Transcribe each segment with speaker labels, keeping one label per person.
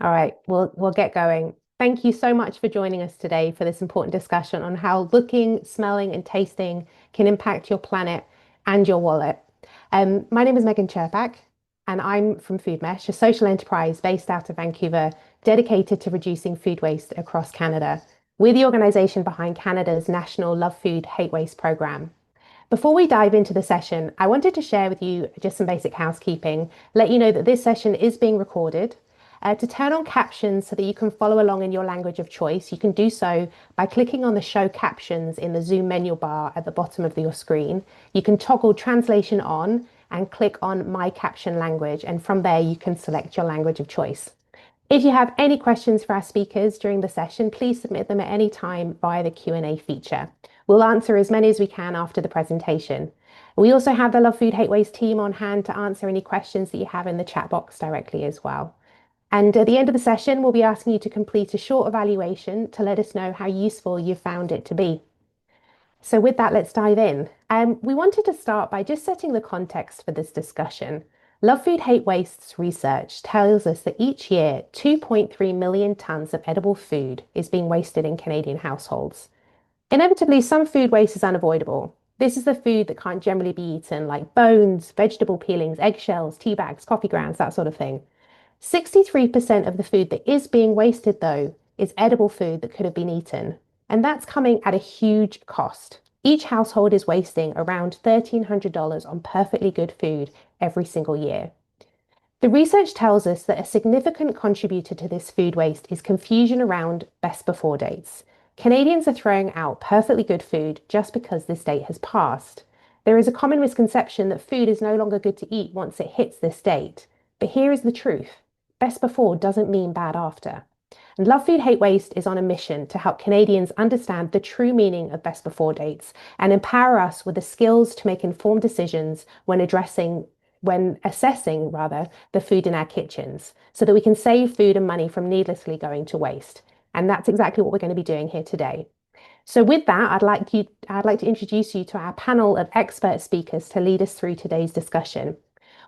Speaker 1: All right, we'll get going. Thank you so much for joining us today for this important discussion on how looking, smelling, and tasting can impact your planet and your wallet. My name is Megan Cherpak, and I'm from Food Mesh, a social enterprise based out of Vancouver, dedicated to reducing food waste across Canada. We're the organization behind Canada's National Love Food Hate Waste program. Before we dive into the session, I wanted to share with you just some basic housekeeping, let you know that this session is being recorded. To turn on captions so that you can follow along in your language of choice, you can do so by clicking on the show captions in the Zoom menu bar at the bottom of your screen. You can toggle translation on and click on my caption language, and from there you can select your language of choice. If you have any questions for our speakers during the session, please submit them at any time via the Q&A feature. We'll answer as many as we can after the presentation. We also have the Love Food Hate Waste team on hand to answer any questions that you have in the chat box directly as well. And at the end of the session, we'll be asking you to complete a short evaluation to let us know how useful you found it to be. So with that, let's dive in. We wanted to start by just setting the context for this discussion. Love Food Hate Waste's research tells us that each year, 2.3 million tons of edible food is being wasted in Canadian households. Inevitably, some food waste is unavoidable. This is the food that can't generally be eaten, like bones, vegetable peelings, eggshells, tea bags, coffee grounds, that sort of thing. 63% of the food that is being wasted, though, is edible food that could have been eaten. And that's coming at a huge cost. Each household is wasting around $1,300 on perfectly good food every single year. The research tells us that a significant contributor to this food waste is confusion around best before dates. Canadians are throwing out perfectly good food just because this date has passed. There is a common misconception that food is no longer good to eat once it hits this date. But here is the truth. Best before doesn't mean bad after. And Love Food Hate Waste is on a mission to help Canadians understand the true meaning of best before dates and empower us with the skills to make informed decisions when assessing the food in our kitchens so that we can save food and money from needlessly going to waste. And that's exactly what we're going to be doing here today. So with that, I'd like to introduce you to our panel of expert speakers to lead us through today's discussion.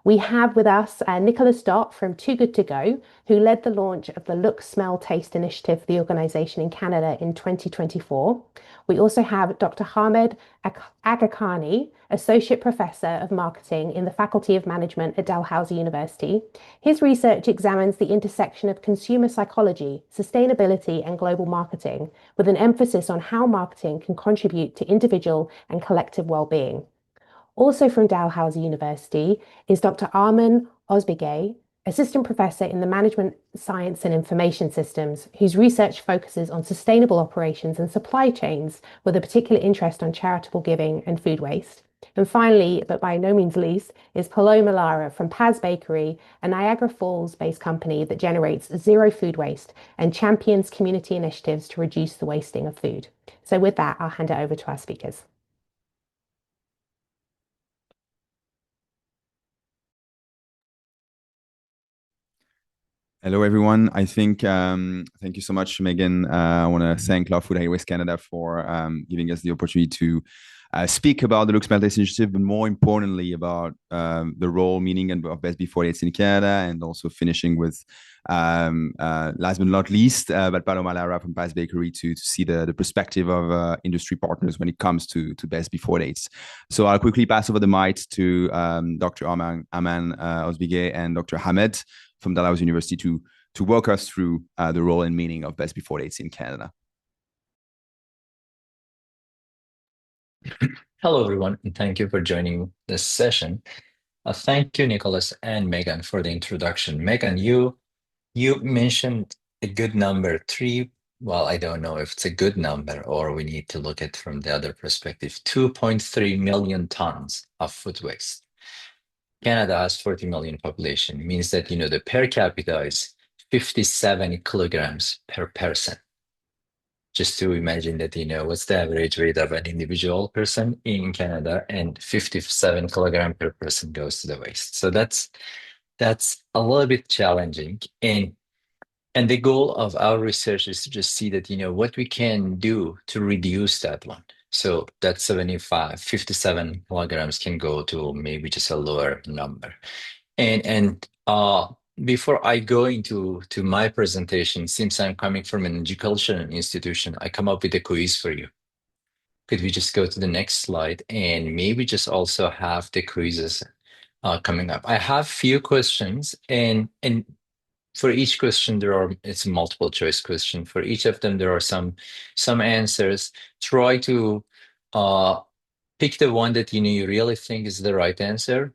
Speaker 1: We have with us Nicholas Dott from Too Good To Go, who led the launch of the Look, Smell, Taste initiative for the organization in Canada in 2024. We also have Dr. Hamed Agakhani, Associate Professor of Marketing in the Faculty of Management at Dalhousie University. His research examines the intersection of consumer psychology, sustainability, and global marketing, with an emphasis on how marketing can contribute to individual and collective well-being. Also from Dalhousie University is Dr. Arman Osbigay, Assistant Professor in the Management Science and Information Systems, whose research focuses on sustainable operations and supply chains with a particular interest on charitable giving and food waste. And finally, but by no means least, is Paloma Lara from Paz Bakery, a Niagara Falls-based company that generates zero food waste and champions community initiatives to reduce the wasting of food. So with that, I'll hand it over to our speakers.
Speaker 2: Hello, everyone. I think thank you so much, Megan. I want to thank Love Food Hate Waste Canada for giving us the opportunity to speak about the Look, Smell, Taste initiative, but more importantly about the role, meaning, and of best before dates in Canada, and also finishing with last but not least, but Paloma Lara from Paz Bakery to see the perspective of industry partners when it comes to best before dates. So I'll quickly pass over the mic to Dr. Arman Osbigay and Dr. Hamed from Dalhousie University to walk us through the role and meaning of best before dates in Canada.
Speaker 3: Hello, everyone, and thank you for joining this session. Thank you, Nicholas and Megan, for the introduction. Megan, you mentioned a good number, three. Well, I don't know if it's a good number or we need to look at it from the other perspective. 2.3 million tons of food waste. Canada has 40 million population. It means that, the per capita is 57 kilograms per person. Just to imagine that, what's the average weight of an individual person in Canada, and 57 kilogram per person goes to the waste. So that's a little bit challenging. And the goal of our research is to just see that, what we can do to reduce that one. So that 57 kilograms can go to maybe just a lower number. And before I go into my presentation, since I'm coming from an educational institution, I come up with a quiz for you. Could we just go to the next slide and maybe just also have the quizzes coming up? I have few questions, and for each question it's a multiple choice question. For each of them there are some answers. Try to pick the one that you really think is the right answer,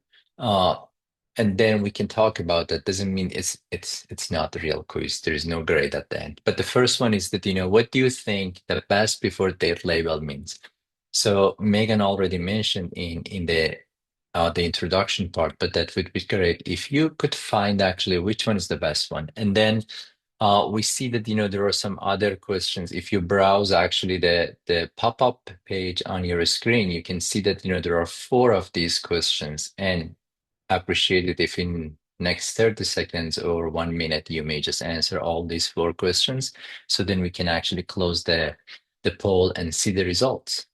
Speaker 3: and then we can talk about that. Doesn't mean it's not a real quiz. There is no grade at the end. But the first one is that what do you think the best before date label means? So Megan already mentioned in the introduction part, but that would be great if you could find actually which one is the best one. And then we see that there are some other questions. If you browse actually the pop-up page on your screen, you can see that there are 4 of these questions, and I appreciate it if in next 30 seconds or 1 minute you may just answer all these 4 questions, so then we can actually close the poll and see the results.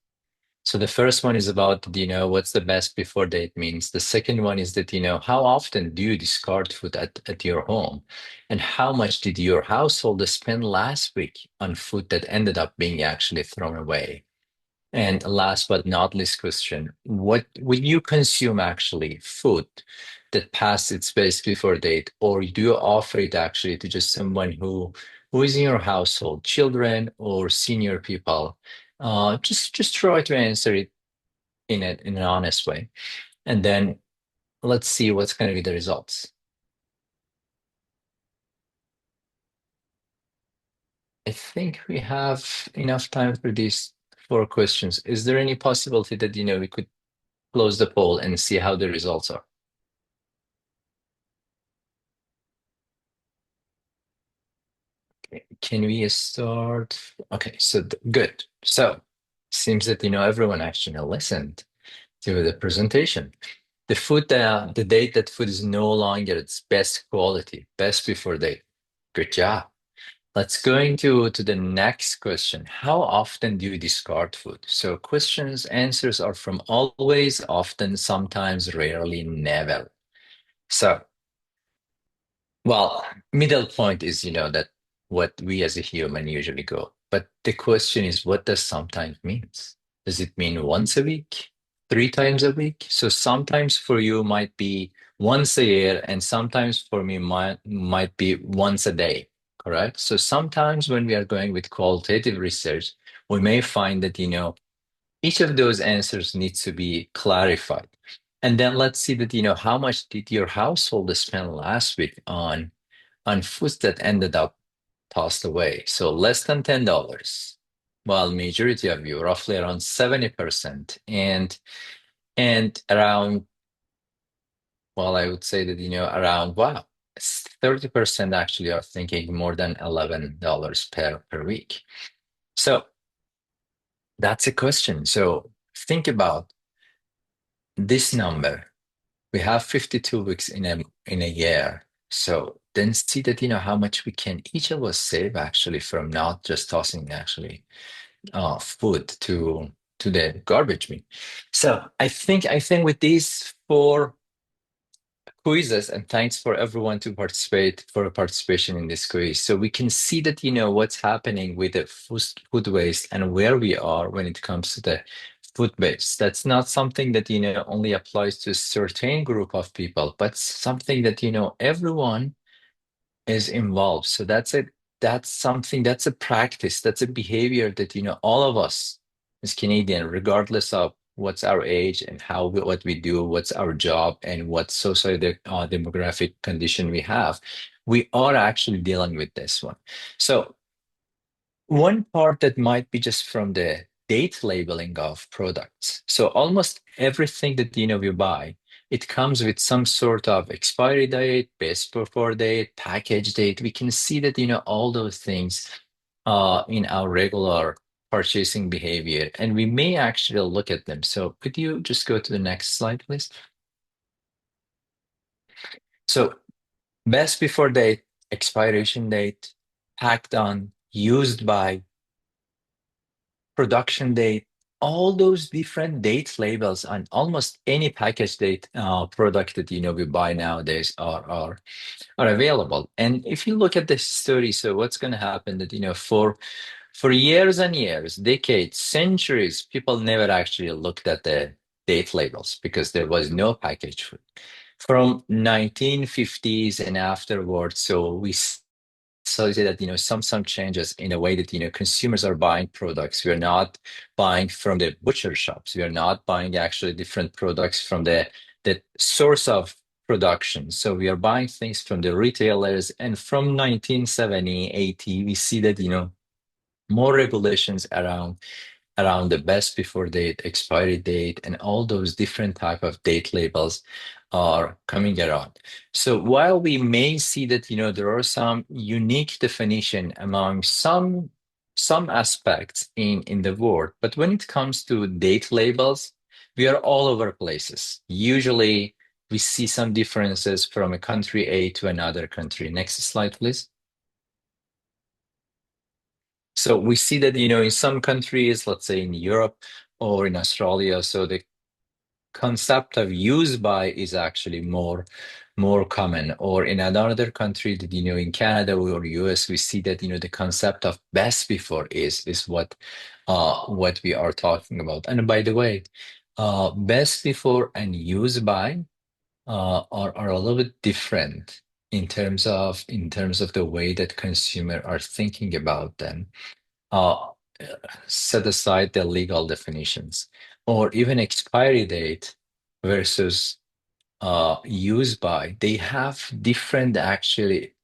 Speaker 3: So the first one is about, what's the best before date means. The second one is that, how often do you discard food at your home? And how much did your household spend last week on food that ended up being actually thrown away? And last but not least question, what will you consume actually food that passed its best before date, or do you offer it actually to just someone who is in your household, children or senior people? Just try to answer it in an honest way. And then let's see what's going to be the results. I think we have enough time for these 4 questions. Is there any possibility that, we could close the poll and see how the results are? Okay, can we start? Okay, so good. So seems that, everyone actually listened to the presentation. The date that food is no longer its best quality, best before date. Good job. Let's go into the next question. How often do you discard food? So answers are from always, often, sometimes, rarely, never. So, well, middle point is, that what we as a human usually go. But the question is, what does sometimes means? Does it mean once a week, 3 times a week? So sometimes for you might be once a year, and sometimes for me might be once a day, correct? So sometimes when we are going with qualitative research, we may find that, each of those answers needs to be clarified. And then let's see that, how much did your household spend last week on foods that ended up tossed away? So less than $10. While majority of you, roughly around 70%, and around, well, I would say that, around, wow, 30% actually are thinking more than $11 per week. So that's a question. So think about this number. We have 52 weeks in a year. So then see that, how much we can each of us save actually from not just tossing actually food to the garbage bin. So I think with these 4 quizzes, and thanks for everyone to participation in this quiz. So we can see that, what's happening with the food waste and where we are when it comes to the food waste. That's not something that, only applies to a certain group of people, but something that, everyone is involved. So that's it. That's something, that's a practice, that's a behavior that, all of us as Canadian, regardless of what's our age and what we do, what's our job, and what demographic condition we have, we are actually dealing with this one. So one part that might be just from the date labeling of products. So almost everything that you buy, it comes with some sort of expiry date, best before date, package date. We can see that all those things in our regular purchasing behavior, and we may actually look at them. So could you just go to the next slide, please? So best before date, expiration date, packed on, used by, production date, all those different date labels on almost any package date product that we buy nowadays are available. And if you look at the story, so what's going to happen that for years and years, decades, centuries, people never actually looked at the date labels because there was no packaged food. From 1950s and afterwards, so we saw that some changes in a way that consumers are buying products. We are not buying from the butcher shops. We are not buying actually different products from the source of production. So we are buying things from the retailers. And from 1970, 80, we see that more regulations around the best before date, expiry date, and all those different type of date labels are coming around. So while we may see that there are some unique definition among some aspects in the world, but when it comes to date labels, we are all over places. Usually we see some differences from a country A to another country. Next slide, please. So we see that, in some countries, let's say in Europe or in Australia, so the concept of use by is actually more common. Or in another country that, in Canada or US, we see that, the concept of best before is what we are talking about. And by the way, best before and use by are a little bit different in terms of the way that consumers are thinking about them. uh, Set aside the legal definitions, or even expiry date versus use by, they have different actually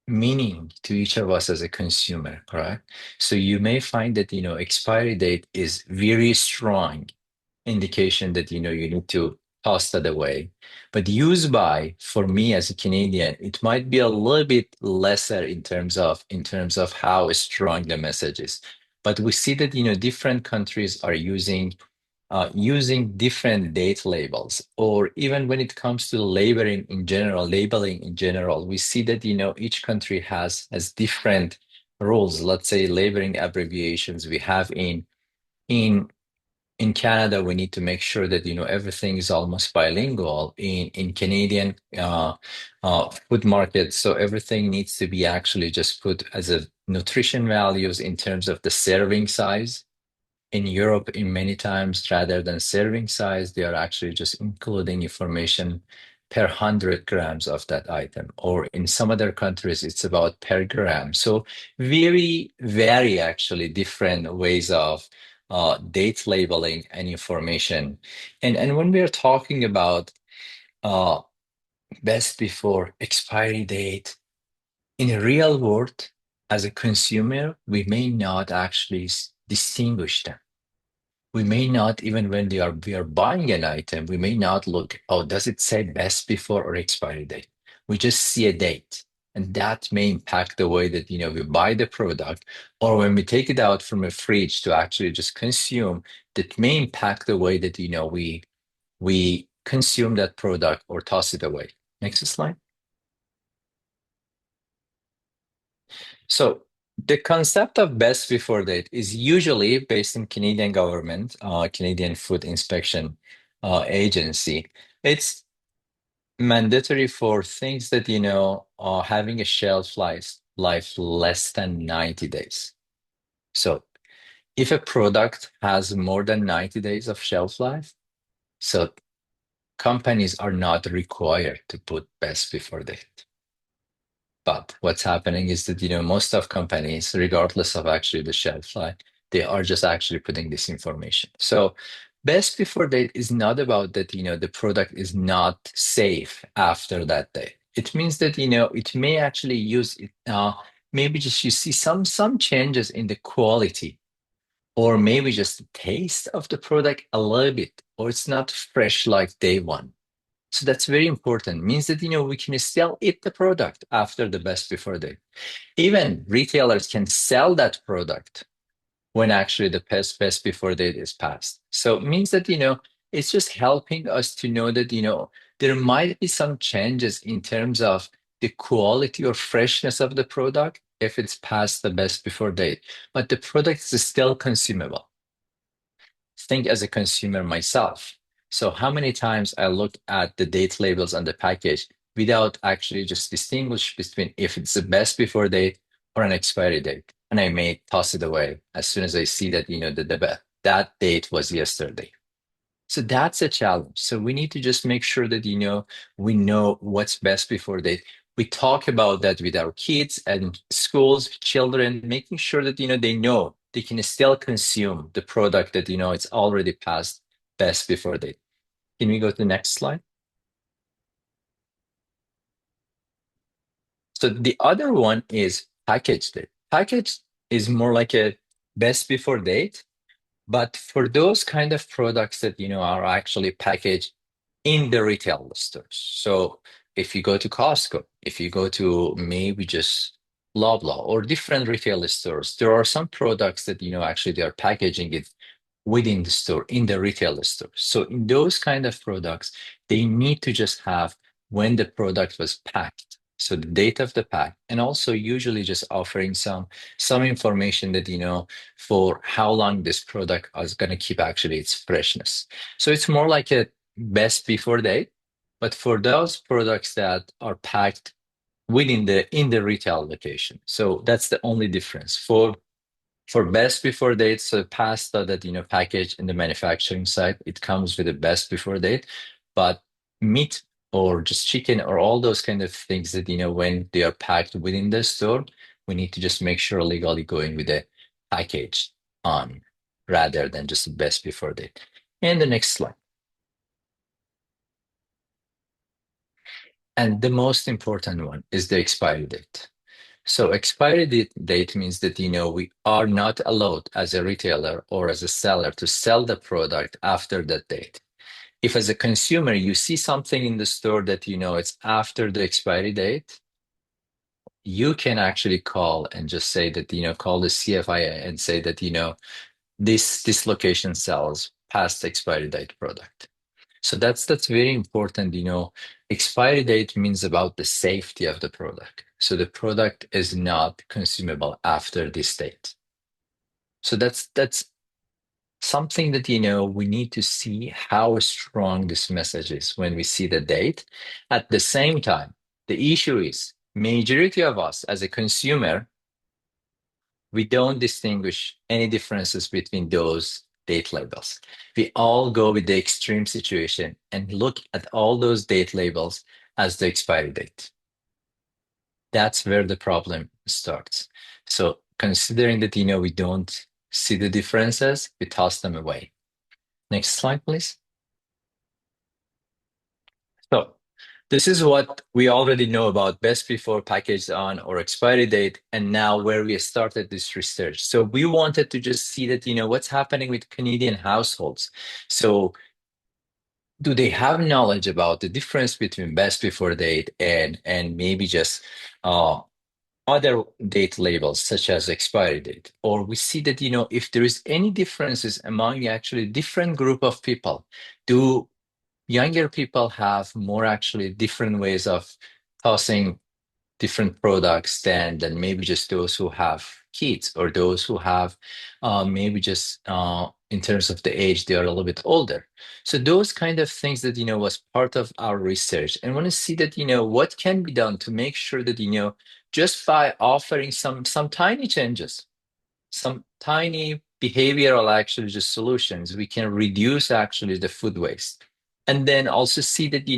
Speaker 3: meaning to each of us as a consumer, correct? So you may find that expiry date is very strong indication that you need to toss that away. But use by, for me as a Canadian, it might be a little bit lesser in terms of how strong the message is. But we see that different countries are using different date labels, or even when it comes to labeling in general, we see that each country has different rules. Let's say labeling abbreviations we have in Canada, we need to make sure that everything is almost bilingual in Canadian food markets. So everything needs to be actually just put as a nutrition values in terms of the serving size. In Europe, in many times, rather than serving size, they are actually just including information per 100 grams of that item. Or in some other countries, it's about per gram. So very actually different ways of date labeling and information. And when we are talking about uh, best before expiry date, in a real world, as a consumer, we may not actually distinguish them. We may not, even when we are buying an item, we may not look, oh, does it say best before or expiry date? We just see a date. And that may impact the way that we buy the product, or when we take it out from a fridge to actually just consume, that may impact the way that we consume that product or toss it away. Next slide. So the concept of best before date is usually based in Canadian government, Canadian Food Inspection Agency. It's mandatory for things that are having a shelf life less than 90 days. So if a product has more than 90 days of shelf life, so companies are not required to put best before date. But what's happening is that, most of companies, regardless of actually the shelf life, they are just actually putting this information. So best before date is not about that, the product is not safe after that day. It means that, it may actually use it, maybe just you see some changes in the quality, or maybe just the taste of the product a little bit, or it's not fresh like day one. So that's very important. It means that we can still eat the product after the best before date. Even retailers can sell that product when actually the best before date is passed. So it means that it's just helping us to know that there might be some changes in terms of the quality or freshness of the product if it's past the best before date, but the product is still consumable. think as a consumer myself. So how many times I look at the date labels on the package without actually just distinguish between if it's the best before date or an expiry date, and I may toss it away as soon as I see that that date was yesterday. So that's a challenge. So we need to just make sure that we know what's best before date. We talk about that with our kids and schools, children, making sure that they know they can still consume the product that it's already past best before date. Can we go to the next slide? So the other one is package date. Package is more like a best before date, but for those kind of products that are actually packaged in the retail stores. So if you go to Costco, if you go to maybe just Loblaw or different retail stores, there are some products that actually they are packaging it within the store, in the retail store. So in those kind of products, they need to just have when the product was packed. So the date of the pack, and also usually just offering some information that for how long this product is going to keep actually its freshness. So it's more like a best before date, but for those products that are packed in the retail location. So that's the only difference. For best before date, so pasta that packaged in the manufacturing site, it comes with a best before date. But meat or just chicken or all those kind of things that when they are packed within the store, we need to just make sure legally going with the package on rather than just best before date. And the next slide. And the most important one is the expiry date. So expiry date means that we are not allowed as a retailer or as a seller to sell the product after that date. If as a consumer you see something in the store that it's after the expiry date, you can actually call and just say that call the CFIA and say that this location sells past expiry date product. So that's very important. Expiry date means about the safety of the product. So the product is not consumable after this date. So that's something that we need to see how strong this message is when we see the date. At the same time, the issue is majority of us as a consumer, we don't distinguish any differences between those date labels. We all go with the extreme situation and look at all those date labels as the expiry date. That's where the problem starts. So considering that we don't see the differences, we toss them away. Next slide, please. So this is what we already know about best before, packaged on, or expiry date, and now where we started this research. So we wanted to just see that, what's happening with Canadian households. So do they have knowledge about the difference between best before date and maybe just other date labels such as expiry date? Or we see that, if there is any differences among actually different group of people, do younger people have more actually different ways of tossing different products than maybe just those who have kids or those who have maybe just in terms of the age, they are a little bit older. So those kind of things that, was part of our research, and want to see that, what can be done to make sure that, just by offering some tiny changes, some tiny behavioral actually just solutions, we can reduce actually the food waste. And then also see that,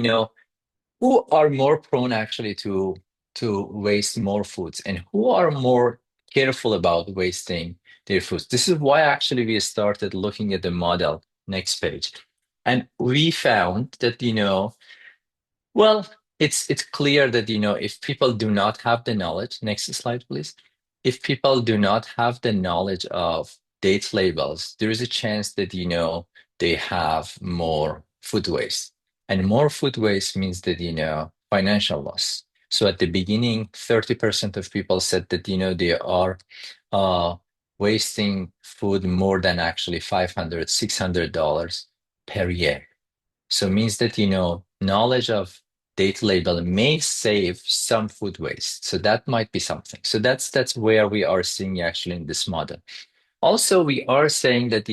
Speaker 3: who are more prone actually to waste more foods and who are more careful about wasting their foods. This is why actually we started looking at the model. Next page. And we found that, well, it's clear that, if people do not have the knowledge, next slide, please. If people do not have the knowledge of date labels, there is a chance that, they have more food waste. And more food waste means that, financial loss. So at the beginning, 30% of people said that, they are wasting food more than actually $500, $600 per year. So it means that, knowledge of date label may save some food waste. So that might be something. So that's where we are seeing actually in this model. Also, we are saying that,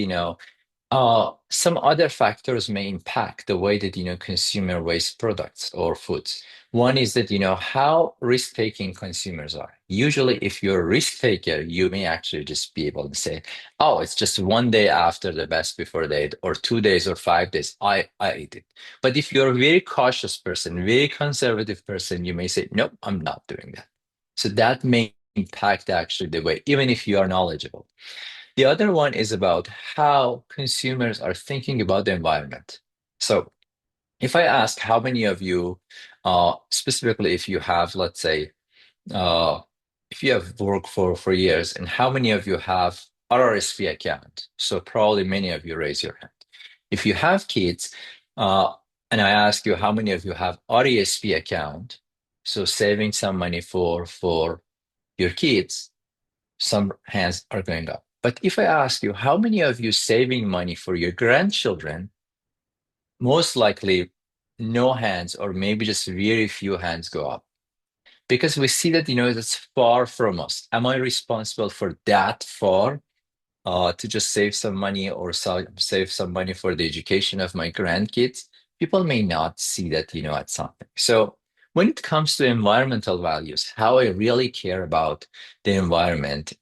Speaker 3: Some other factors may impact the way that consumer waste products or foods. One is that how risk-taking consumers are. Usually, if you're a risk taker, you may actually just be able to say, "Oh, it's just one day after the best before date, or 2 days or 5 days. I eat it." But if you're a very cautious person, very conservative person, you may say, "Nope, I'm not doing that." So that may impact actually the way, even if you are knowledgeable. The other one is about how consumers are thinking about the environment. So if I ask how many of you, specifically if you have, let's say, uh, if you have worked for years, and how many of you have RRSP account? So probably many of you raise your hand. If you have kids, uh, and I ask you how many of you have RESP account, so saving some money for your kids, some hands are going up. But if I ask you, how many of you saving money for your grandchildren, most likely no hands, or maybe just very few hands go up. Because we see that, that's far from us. Am I responsible for that far to just save some money, or save some money for the education of my grandkids? People may not see that, at something. So when it comes to environmental values, how I really care about the environment,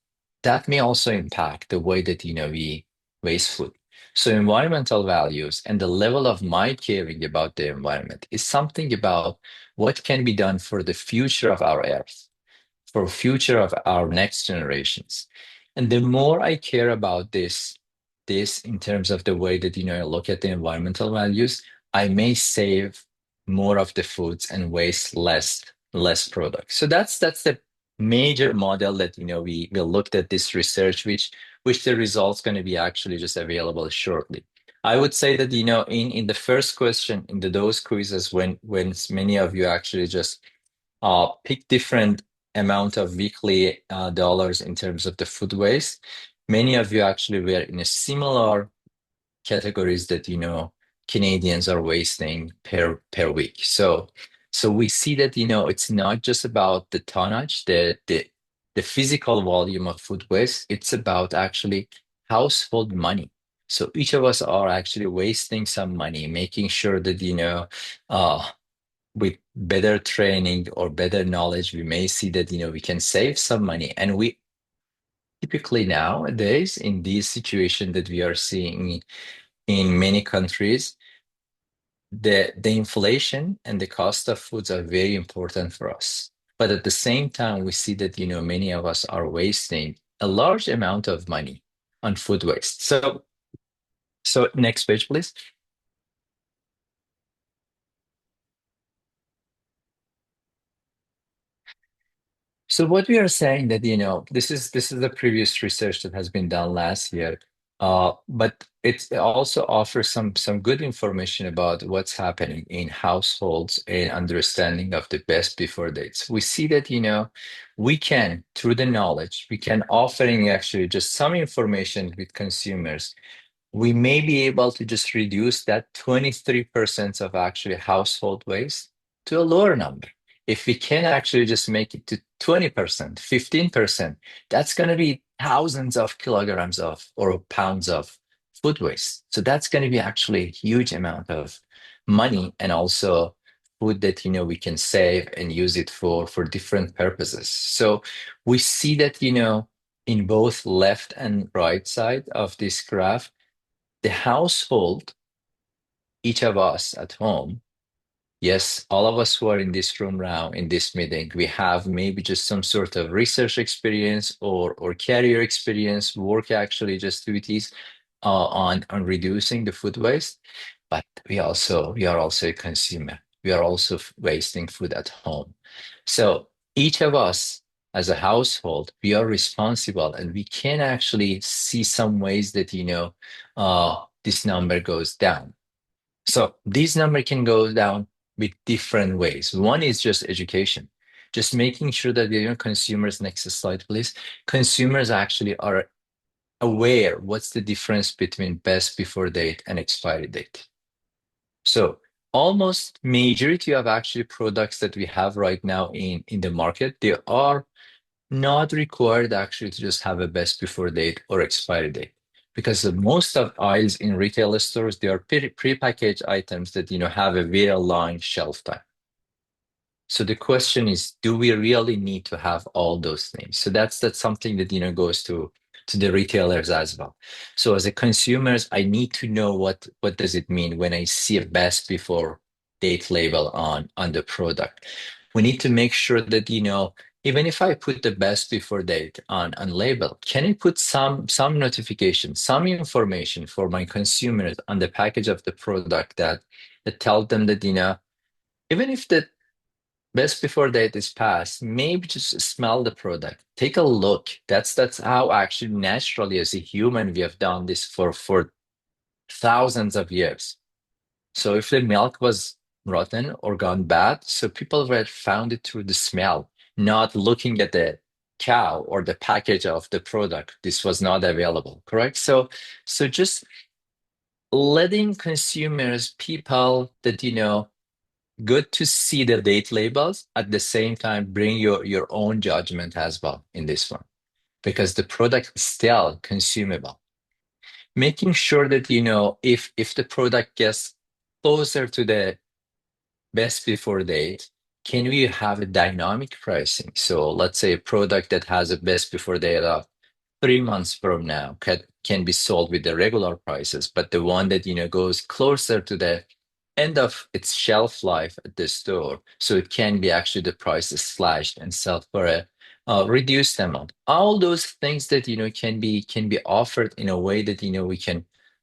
Speaker 3: that may also impact the way that, we waste food. So environmental values and the level of my caring about the environment is something about what can be done for the future of our earth, for future of our next generations. And the more I care about this in terms of the way that I look at the environmental values, I may save more of the foods and waste less products. So that's the major model that we looked at this research, which the results going to be actually just available shortly. I would say that in the first question in those quizzes, when many of you actually just pick different amount of weekly dollars in terms of the food waste, many of you actually were in a similar categories that Canadians are wasting per week. So we see that it's not just about the tonnage, the physical volume of food waste. It's about actually household money. So each of us are actually wasting some money, making sure that uh, with better training or better knowledge, we may see that we can save some money. And we typically nowadays, in this situation that we are seeing in many countries, the inflation and the cost of foods are very important for us. But at the same time, we see that many of us are wasting a large amount of money on food waste. So next page, please. So what we are saying that this is the previous research that has been done last year, but it also offers some good information about what's happening in households and understanding of the best before dates. We see that we can, through the knowledge, we can offering actually just some information with consumers. We may be able to just reduce that 23% of actually household waste to a lower number. If we can actually just make it to 20%, 15%, that's going to be thousands of kilograms of or pounds of food waste. So that's going to be actually a huge amount of money, and also food that we can save and use it for different purposes. So we see that in both left and right side of this graph, the household, each of us at home, yes, all of us who are in this room now, in this meeting, we have maybe just some sort of research experience or career experience, work actually just duties on reducing the food waste. But we are also a consumer. We are also wasting food at home. So each of us as a household, we are responsible, and we can actually see some ways that this number goes down. So this number can go down with different ways. One is just education, just making sure that consumers, next slide, please. Consumers actually are aware what's the difference between best before date and expiry date. So almost majority of actually products that we have right now in the market, they are not required actually to just have a best before date or expiry date. because the most of aisles in retail stores, they are pre-packaged items that, have a very long shelf time. So the question is, do we really need to have all those things? So that's something that, goes to the retailers as well. So as a consumers, I need to know what does it mean when I see a best before date label on the product. We need to make sure that, even if I put the best before date on label, can I put some notification, some information for my consumers on the package of the product that tell them that, even if the best before date is passed, maybe just smell the product. Take a look. That's how actually naturally as a human we have done this for thousands of years. So if the milk was rotten or gone bad, so people were found it through the smell, not looking at the cow or the package of the product. This was not available, correct? So just letting consumers, people that good to see the date labels, at the same time bring your own judgment as well in this one, because the product is still consumable. Making sure that if the product gets closer to the best before date, can we have a dynamic pricing? So let's say a product that has a best before date of 3 months from now can be sold with the regular prices, but the one that goes closer to the end of its shelf life at the store, so it can be actually the price is slashed and sell for a reduced amount. All those things that can be offered in a way that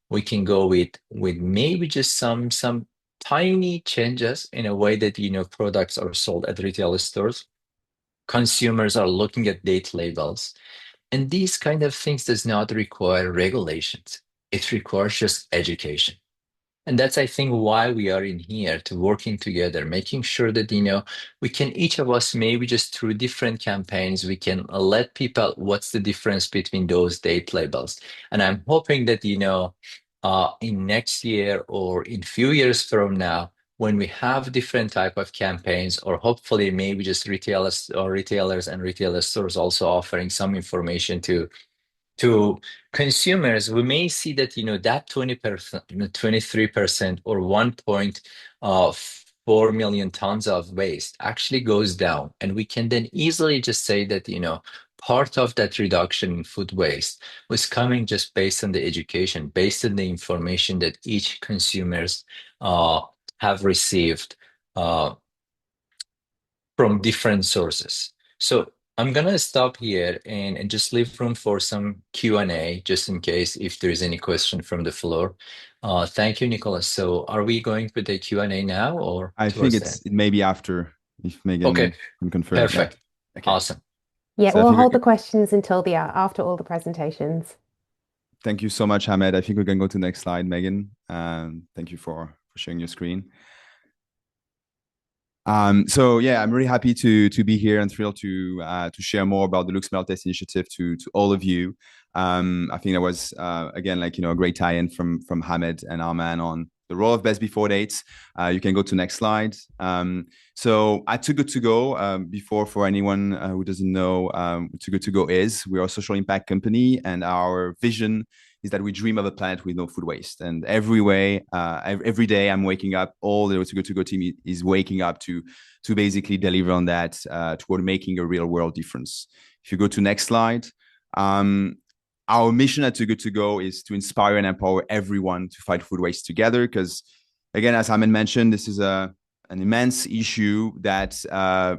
Speaker 3: we can go with maybe just some tiny changes in a way that products are sold at retail stores. Consumers are looking at date labels, and these kind of things does not require regulations. It requires just education. And that's, I think, why we are in here to working together, making sure that, we can, each of us, maybe just through different campaigns, we can let people, what's the difference between those date labels. And I'm hoping that, in next year or in few years from now, when we have different type of campaigns, or hopefully maybe just retailers and retailer stores also offering some information to consumers, we may see that that 20%, 23% or 1.4 million tons of waste actually goes down, and we can then easily just say that part of that reduction in food waste was coming just based on the education, based on the information that each consumers have received from different sources. So I'm gonna stop here and just leave room for some Q&A, just in case if there's any question from the floor. Thank you, Nicholas. So are we going with the Q&A now, or
Speaker 2: I think it may be after, if Megan
Speaker 3: Okay,
Speaker 2: can confirm.
Speaker 3: perfect.
Speaker 2: Yeah. Okay.
Speaker 3: Awesome.
Speaker 1: Yeah,
Speaker 2: So I
Speaker 1: we'll
Speaker 2: think
Speaker 1: hold the questions until after all the presentations.
Speaker 2: Thank you so much, Ahmed. I think we can go to the next slide, Megan. Thank you for sharing your screen. So yeah, I'm really happy to be here and thrilled to share more about the Look, Smell, Taste initiative to all of you. I think that was again a great tie-in from Hamed and Arman on the role of best before dates. You can go to next slide. So at Too Good To Go, before for anyone who doesn't know, Too Good To Go is, we're a social impact company, and our vision is that we dream of a planet with no food waste. And every day I'm waking up, all the Too Good To Go team is waking up to basically deliver on that, toward making a real world difference. If you go to next slide, our mission at Too Good To Go is to inspire and empower everyone to fight food waste together. Because again, as Ahmed mentioned, this is an immense issue that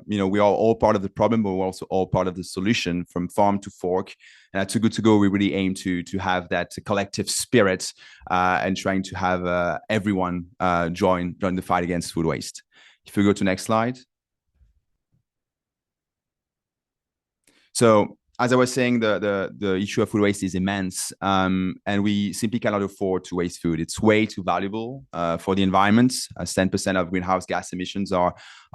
Speaker 2: we are all part of the problem, but we're also all part of the solution, from farm to fork. And at Too Good To Go, we really aim to have that collective spirit and trying to have everyone join the fight against food waste. If we go to next slide. So as I was saying, the issue of food waste is immense, and we simply cannot afford to waste food. It's way too valuable for the environment, as 10% of greenhouse gas emissions are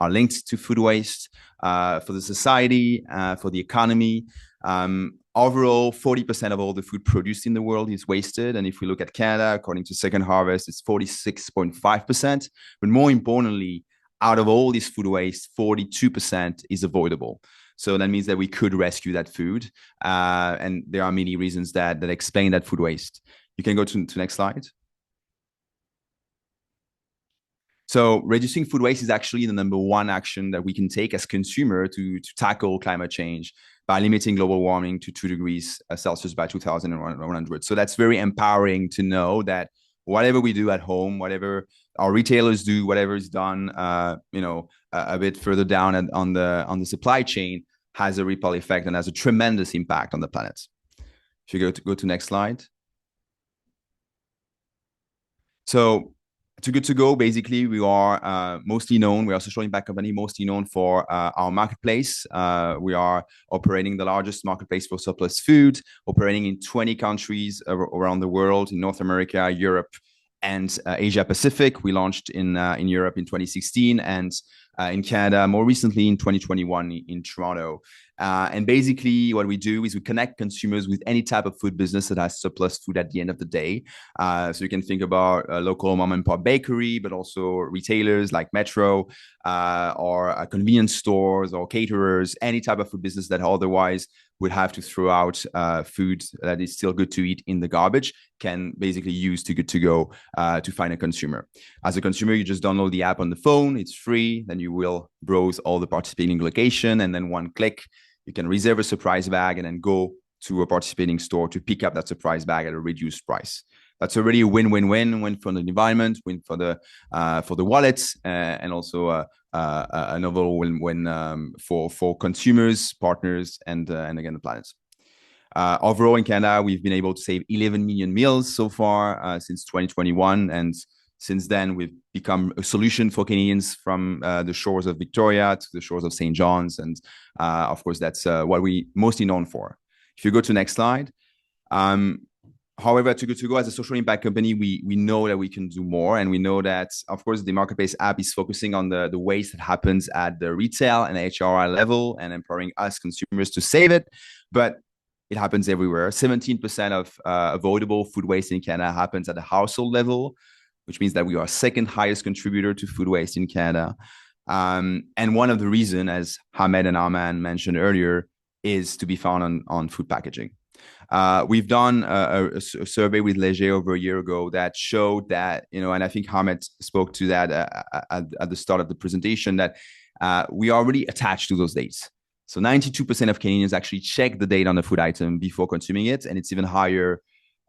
Speaker 2: linked to food waste, for the society, for the economy. Overall, 40% of all the food produced in the world is wasted. And if we look at Canada, according to Second Harvest, it's 46.5%. But more importantly, out of all this food waste, 42% is avoidable. So that means that we could rescue that food. And there are many reasons that explain that food waste. You can go to next slide. So reducing food waste is actually the number one action that we can take as consumer to tackle climate change by limiting global warming to 2 degrees Celsius by 2100. So that's very empowering to know that whatever we do at home, whatever our retailers do, whatever is done, a bit further down on the supply chain has a ripple effect and has a tremendous impact on the planet. If you go to next slide. So Too Good To Go, basically, we are mostly known, we are a social impact company, mostly known for our marketplace. We are operating the largest marketplace for surplus food, operating in 20 countries around the world, in North America, Europe, and Asia Pacific. We launched in Europe in 2016 and in Canada more recently in 2021 in Toronto. And basically what we do is we connect consumers with any type of food business that has surplus food at the end of the day. So you can think about a local mom and pop bakery, but also retailers like Metro or convenience stores or caterers, any type of food business that otherwise would have to throw out food that is still good to eat in the garbage can basically use Too Good To Go to find a consumer. As a consumer, you just download the app on the phone. It's free. Then you will browse all the participating location, and then one click, you can reserve a surprise bag and then go to a participating store to pick up that surprise bag at a reduced price. That's already a win-win-win, win for the environment, win for the wallets, and also an overall win-win for consumers, partners, and again the planet. Overall in Canada, we've been able to save 11 million meals so far since 2021, and since then we've become a solution for Canadians from the shores of Victoria to the shores of St. John's, and of course that's what we mostly known for. If you go to next slide. However, Too Good To Go as a social impact company, we know that we can do more. And we know that, of course, the marketplace app is focusing on the waste that happens at the retail and HRI level and empowering us consumers to save it. But it happens everywhere. 17% of avoidable food waste in Canada happens at the household level, which means that we are second highest contributor to food waste in Canada. And one of the reasons, as Hamed and Arman mentioned earlier, is to be found on food packaging. We've done a survey with Leger over a year ago that showed that, and I think Hamed spoke to that at the start of the presentation, that we are really attached to those dates. So 92% of Canadians actually check the date on a food item before consuming it. And it's even higher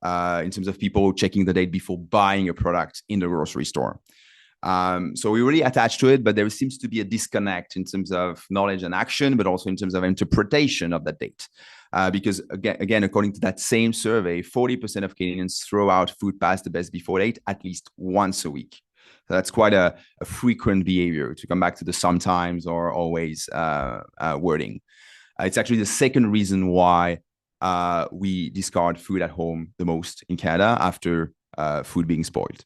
Speaker 2: in terms of people checking the date before buying a product in the grocery store. So we're really attached to it, but there seems to be a disconnect in terms of knowledge and action, but also in terms of interpretation of that date. Because again, according to that same survey, 40% of Canadians throw out food past the best before date at least once a week. So that's quite a frequent behavior, to come back to the sometimes or always wording. It's actually the second reason why we discard food at home the most in Canada after food being spoiled.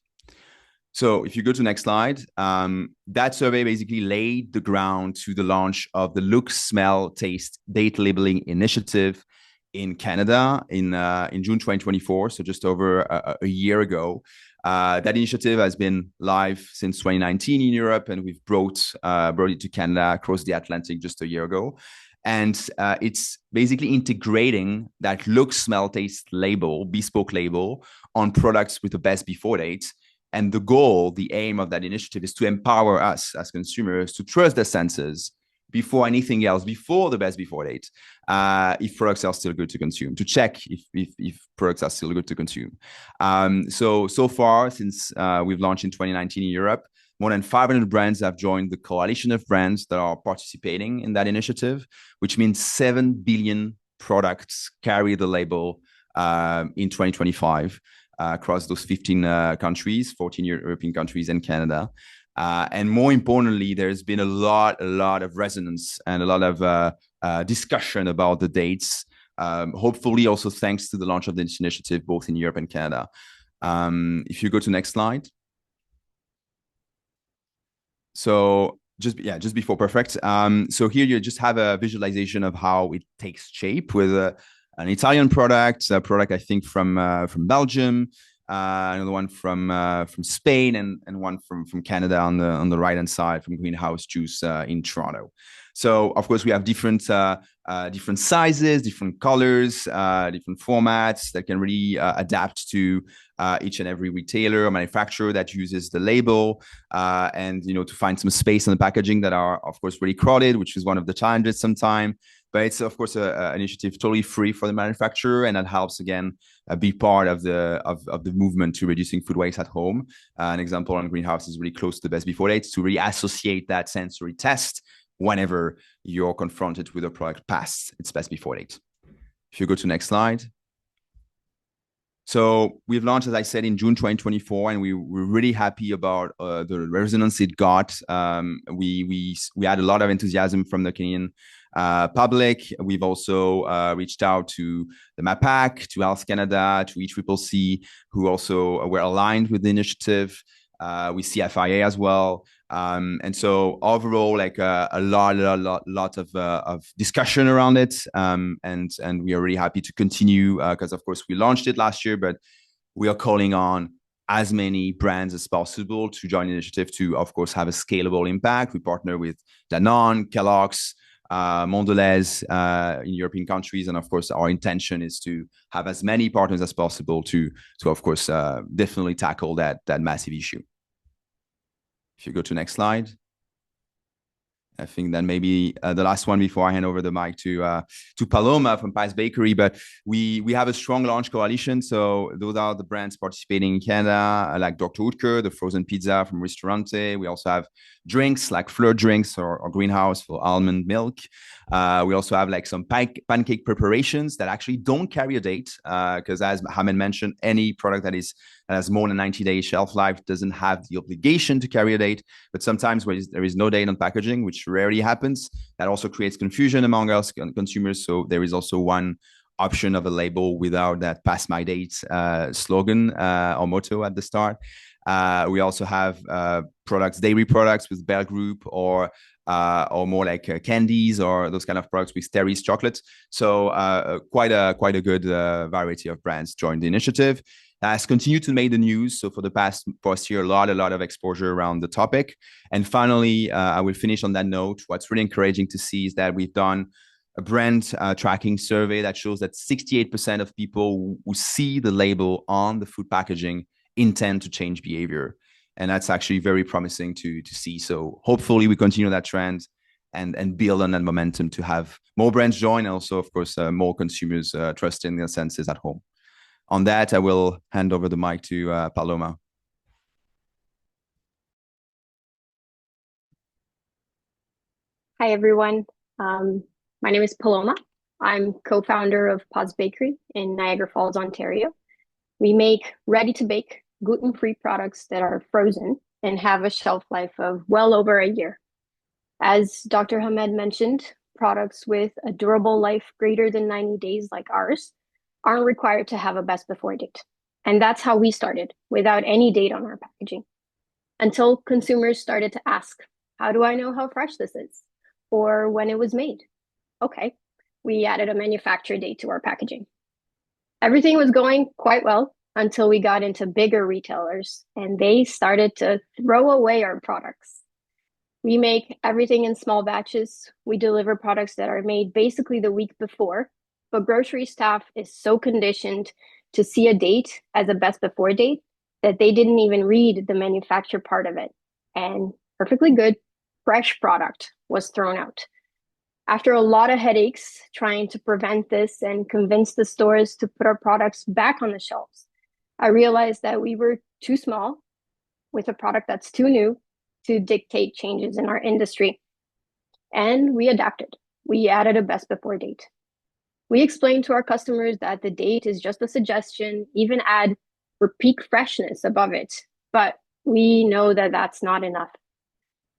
Speaker 2: So if you go to next slide, that survey basically laid the ground to the launch of the Look, Smell, Taste Date Labeling Initiative in Canada in June 2024, so just over a year ago. That initiative has been live since 2019 in Europe, and we've brought it to Canada across the Atlantic just a year ago. And it's basically integrating that Look, Smell, Taste label, bespoke label, on products with the best before date. And the goal, the aim of that initiative is to empower us as consumers to trust their senses before anything else, before the best before date, if products are still good to consume, to check if products are still good to consume. So far, since we've launched in 2019 in Europe, more than 500 brands have joined the coalition of brands that are participating in that initiative, which means 7 billion products carry the label in 2025. Across those 15 countries, 14 European countries and Canada. And more importantly, there's been a lot of resonance and a lot of discussion about the dates, hopefully also thanks to the launch of this initiative, both in Europe and Canada. If you go to next slide. So just before perfect. So here you just have a visualization of how it takes shape with an Italian product, a product I think from Belgium, another one from Spain, and one from Canada on the right hand side from Greenhouse Juice in Toronto. So of course we have different sizes, different colors, different formats that can really adapt to each and every retailer or manufacturer that uses the label, and to find some space on the packaging that are of course really crowded, which is one of the challenges sometimes. But it's of course an initiative totally free for the manufacturer, and that helps again be part of the movement to reducing food waste at home. An example on Greenhouse is really close to the best before date to really associate that sensory test whenever you're confronted with a product past its best before date. If you go to next slide. So we've launched, as I said, in June 2024, and we're really happy about the resonance it got. We had a lot of enthusiasm from the Canadian public. We've also reached out to the MAPAC, to Health Canada, to ECCC, who also were aligned with the initiative. We see FIA as well. And so overall, like a lot of discussion around it. And we are really happy to continue because of course we launched it last year, but we are calling on as many brands as possible to join the initiative to, of course, have a scalable impact. We partner with Danone, Kellogg's, Mondelez in European countries. And of course, our intention is to have as many partners as possible to of course, definitely tackle that massive issue. If you go to next slide. I think that maybe the last one before I hand over the mic to Paloma from Paz Bakery. But we have a strong launch coalition. So those are the brands participating in Canada, like Dr. Utker, the frozen pizza from Ristorante. We also have drinks like Fleur drinks or Greenhouse for almond milk. We also have like some pancake preparations that actually don't carry a date because as Hamed mentioned, any product that has more than 90-day shelf life doesn't have the obligation to carry a date. But sometimes there is no date on packaging, which rarely happens. That also creates confusion among us consumers. So there is also one option of a label without that "pass my date" slogan or motto at the start. We also have dairy products with Bell Group or more like candies or those kind of products with Terry's chocolate. So quite a good variety of brands joined the initiative. Has continued to make the news. So for the past year, a lot of exposure around the topic. And finally, I will finish on that note. What's really encouraging to see is that we've done a brand tracking survey that shows that 68% of people who see the label on the food packaging intend to change behavior. And that's actually very promising to see. So hopefully we continue that trend and build on that momentum to have more brands join. And also, of course, more consumers trusting their senses at home. On that, I will hand over the mic to Paloma.
Speaker 4: Hi, everyone. My name is Paloma. I'm co-founder of Paz Bakery in Niagara Falls, Ontario. We make ready-to-bake gluten-free products that are frozen and have a shelf life of well over a year. As Dr. Hamed mentioned, products with a durable life greater than 90 days like ours aren't required to have a best before date. And that's how we started, without any date on our packaging. Until consumers started to ask, how do I know how fresh this is? Or when it was made? Okay, we added a manufacturer date to our packaging. Everything was going quite well until we got into bigger retailers and they started to throw away our products. We make everything in small batches. We deliver products that are made basically the week before. But grocery staff is so conditioned to see a date as a best before date that they didn't even read the manufacturer part of it. And perfectly good, fresh product was thrown out. After a lot of headaches trying to prevent this and convince the stores to put our products back on the shelves, I realized that we were too small with a product that's too new to dictate changes in our industry. And we adapted. We added a best before date. We explained to our customers that the date is just a suggestion, even add peak freshness above it. But we know that that's not enough.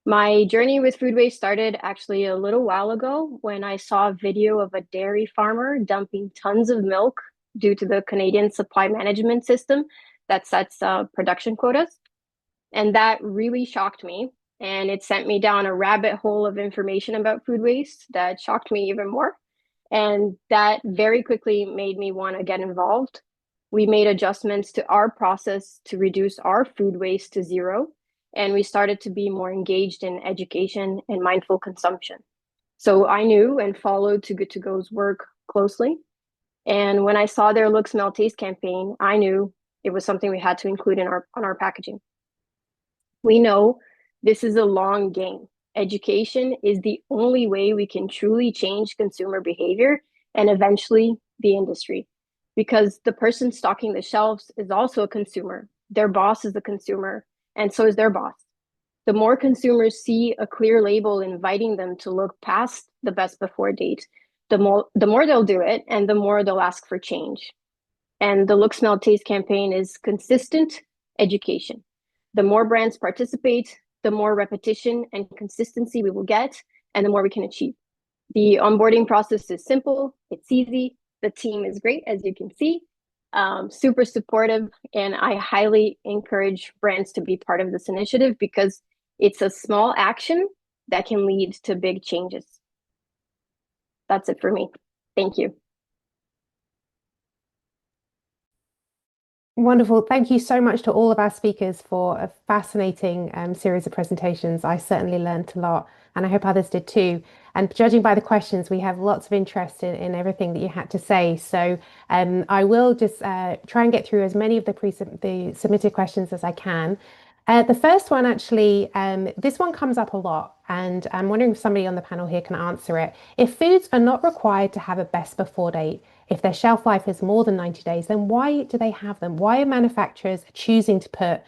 Speaker 4: My journey with food waste started actually a little while ago when I saw a video of a dairy farmer dumping tons of milk due to the Canadian supply management system that sets production quotas. And that really shocked me. And it sent me down a rabbit hole of information about food waste that shocked me even more. And that very quickly made me want to get involved. we made adjustments to our process to reduce our food waste to zero, and we started to be more engaged in education and mindful consumption. So I knew and followed Too Good To Go's work closely. And when I saw their Look, Smell, Taste campaign, I knew it was something we had to include in our packaging. We know this is a long game. Education is the only way we can truly change consumer behavior and eventually the industry, because the person stocking the shelves is also a consumer. Their boss is a consumer, and so is their boss. The more consumers see a clear label inviting them to look past the best before date, the more they'll do it, and the more they'll ask for change. And the Look, Smell, Taste campaign is consistent education. The more brands participate, the more repetition and consistency we will get, and the more we can achieve. The onboarding process is simple, it's easy. The team is great, as you can see, super supportive, and I highly encourage brands to be part of this initiative because it's a small action that can lead to big changes. That's it for me. Thank you.
Speaker 1: Wonderful. Thank you so much to all of our speakers for a fascinating series of presentations. I certainly learned a lot, and I hope others did too. And judging by the questions, we have lots of interest in everything that you had to say. So I will just try and get through as many of the submitted questions as I can. The first one, actually, this one comes up a lot, and I'm wondering if somebody on the panel here can answer it. If foods are not required to have a best before date, if their shelf life is more than 90 days, then why do they have them? Why are manufacturers choosing to put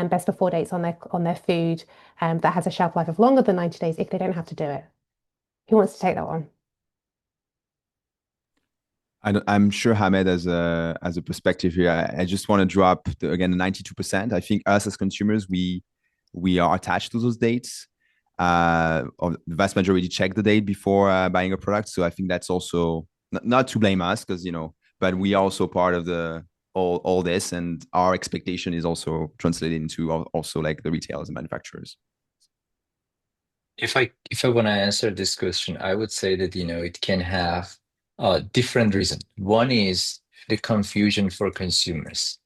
Speaker 1: best before dates on their food that has a shelf life of longer than 90 days if they don't have to do it? Who wants to take that one?
Speaker 2: I'm sure Hamed has a perspective here. I just want to drop again the 92%. I think us as consumers, we are attached to those dates. Or the vast majority check the date before buying a product. So I think that's also not to blame us because but we are also part of the all this, and our expectation is also translated into also like the retailers and manufacturers.
Speaker 3: If I want to answer this question, I would say that it can have different reasons. One is the confusion for consumers.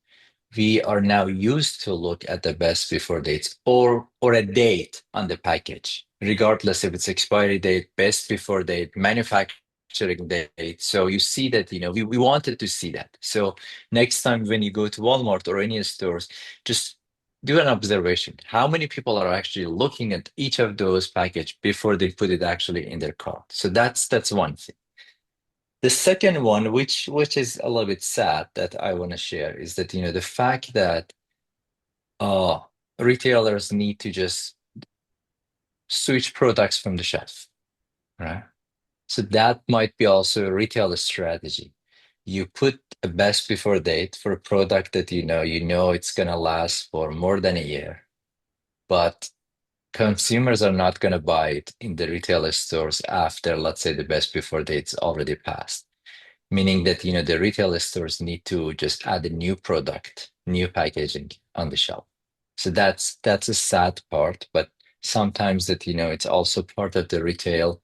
Speaker 3: We are now used to look at the best before dates or a date on the package, regardless if it's expiry date, best before date, manufacturing date. So you see that, we wanted to see that. So next time when you go to Walmart or any stores, just do an observation. How many people are actually looking at each of those packages before they put it actually in their cart? So that's one thing. The second one, which is a little bit sad that I want to share, is that the fact that retailers need to just switch products from the shelf, right? So that might be also a retailer strategy. You put a best before date for a product that you know it's gonna last for more than a year, but consumers are not gonna buy it in the retailer stores after, let's say, the best before date's already passed. Meaning that the retailer stores need to just add a new product, new packaging on the shelf. So that's a sad part, but sometimes that it's also part of the retail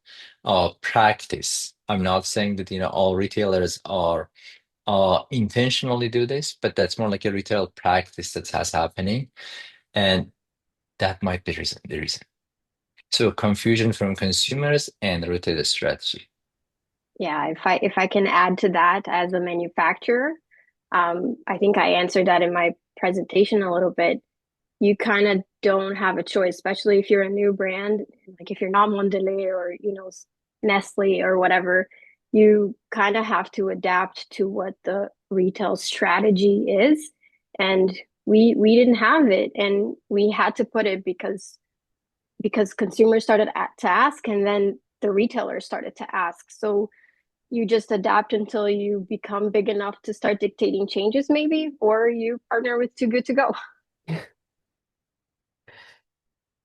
Speaker 3: practice. I'm not saying that all retailers are intentionally do this, but that's more like a retail practice that has happening, and that might be the reason. So confusion from consumers and retailer strategy.
Speaker 4: Yeah, if I can add to that as a manufacturer, I think I answered that in my presentation a little bit. You kind of don't have a choice, especially if you're a new brand, like if you're not Mondelez or Nestle or whatever, you kind of have to adapt to what the retail strategy is. And we didn't have it, and we had to put it because consumers started to ask, and then the retailers started to ask. So you just adapt until you become big enough to start dictating changes, maybe, or you partner with Too Good To Go.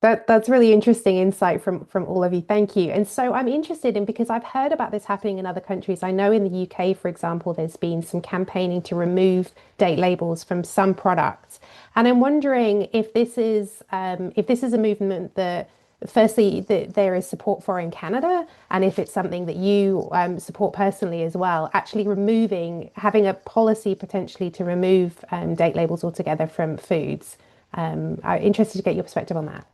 Speaker 1: That's really interesting insight from all of you. Thank you. And so I'm interested in, because I've heard about this happening in other countries. I know in the UK, for example, there's been some campaigning to remove date labels from some products. And I'm wondering if this is a movement that firstly, that there is support for in Canada, and if it's something that you support personally as well, actually having a policy potentially to remove date labels altogether from foods. I'm interested to get your perspective on that.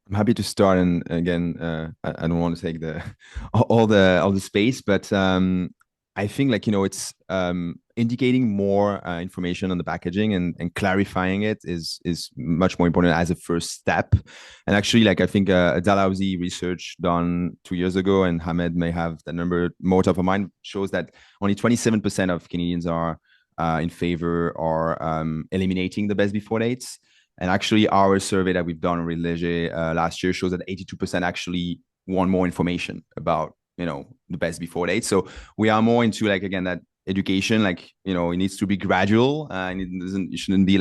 Speaker 2: I'm happy to start, and again, I don't want to take the all the space, but I think it's indicating more information on the packaging and clarifying it is much more important as a first step. And actually, I think a Dalhousie research done 2 years ago, and Hamed may have that number more top of mind, shows that only 27% of Canadians are in favor or eliminating the best before dates. And actually, our survey that we've done with Leger last year shows that 82% actually want more information about, the best before date. So we are more into again, that education, it needs to be gradual, and it shouldn't be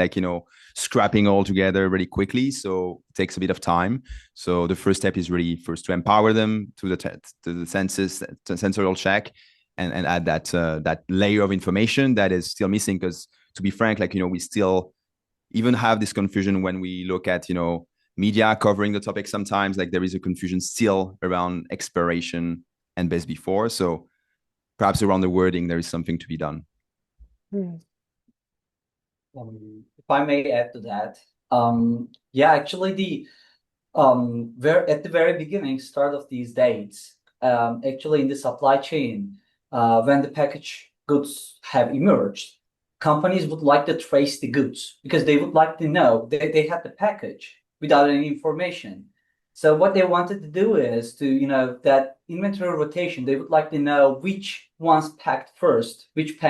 Speaker 2: scrapping all together really quickly. So it takes a bit of time. So the first step is really first to empower them to the sensorial check, and add that layer of information that is still missing. Because to be frank, we still even have this confusion when we look at media covering the topic. Sometimes there is a confusion still around expiration and best before. So perhaps around the wording there is something to be done.
Speaker 1: Mm.
Speaker 5: If I may add to that, actually the at the very beginning, start of these dates, actually in the supply chain, when the packaged goods have emerged, companies would like to trace the goods because they would like to know they had the package without any information. So what they wanted to do is to, that inventory rotation, they would like to know which ones packed first, which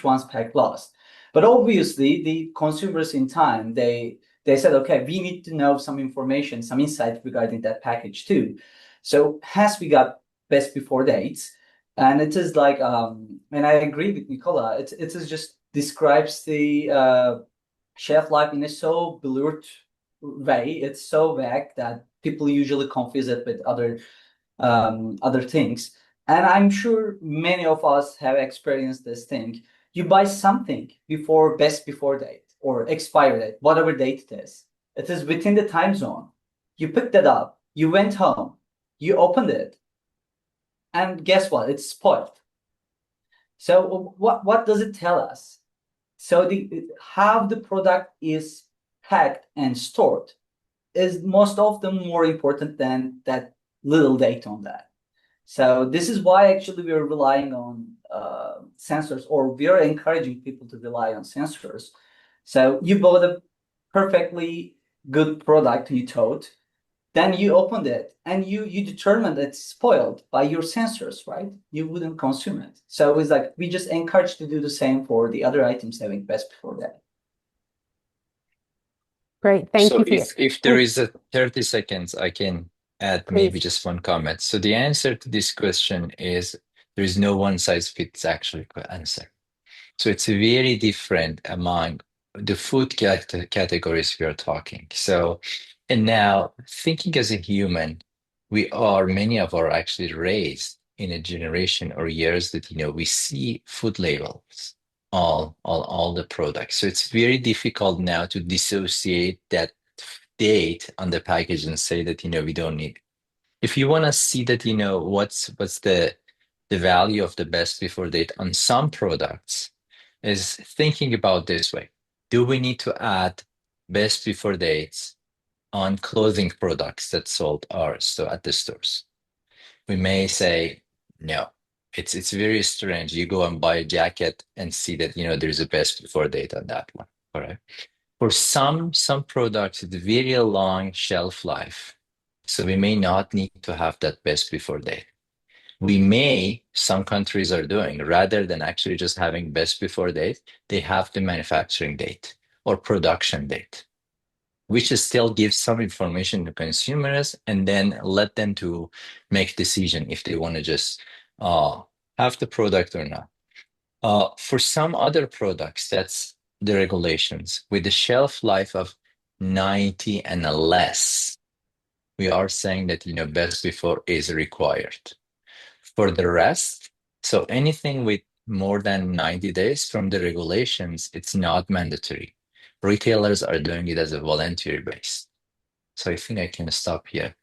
Speaker 5: ones packed last. But obviously the consumers in time, they said, okay, we need to know some information, some insight regarding that package too. So hence we got best before dates. And it is and I agree with Nicola, it is just describes the shelf life in a so blurred way. It's so vague that people usually confuse it with other things. And I'm sure many of us have experienced this thing. You buy something before best before date or expiry date, whatever date it is. It is within the time zone. You picked it up, you went home, you opened it, and guess what? It's spoiled. So what does it tell us? So how the product is packed and stored is most often more important than that little date on that. So this is why actually we're relying on sensors, or we are encouraging people to rely on sensors. So you bought a perfectly good product, you thought, then you opened it and you determined it's spoiled by your sensors, right? You wouldn't consume it. So it's we just encourage to do the same for the other items having best before that.
Speaker 1: Great, thank you.
Speaker 3: If there is a 30 seconds, I can add maybe just one comment. So the answer to this question is there is no one size fits actually answer. So it's very different among the food categories we are talking. So, and now thinking as a human, many of our actually raised in a generation or years that, we see food labels, all the products. So it's very difficult now to dissociate that date on the package and say that, we don't need it. If you want to see that, what's the value of the best before date on some products, is thinking about this way. Do we need to add best before dates on clothing products that sold at the stores? We may say, no, it's very strange. You go and buy a jacket and see that, there's a best before date on that one. All right. For some products, it's very long shelf life. So we may not need to have that best before date. Some countries are doing, rather than actually just having best before date, they have the manufacturing date or production date, which still gives some information to consumers and then let them to make decision if they want to just have the product or not. For some other products, that's the regulations. With the shelf life of 90 and less, we are saying that, best before is required. For the rest, so anything with more than 90 days from the regulations, it's not mandatory. Retailers are doing it as a voluntary base. So I think I can stop here.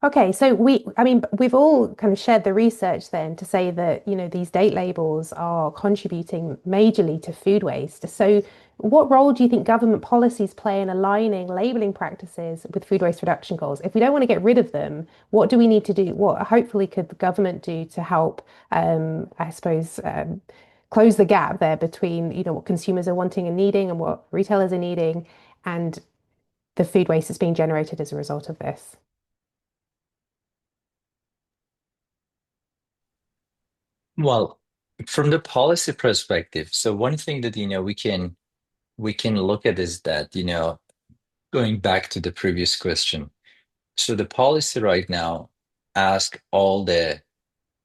Speaker 1: Okay, so we've all kind of shared the research then to say that, these date labels are contributing majorly to food waste. So what role do you think government policies play in aligning labeling practices with food waste reduction goals? If we don't want to get rid of them, what do we need to do? What hopefully could the government do to help, I suppose, close the gap there between, what consumers are wanting and needing and what retailers are needing and the food waste that's being generated as a result of this?
Speaker 3: Well, from the policy perspective, so one thing that we can look at is that, going back to the previous question. So the policy right now ask all the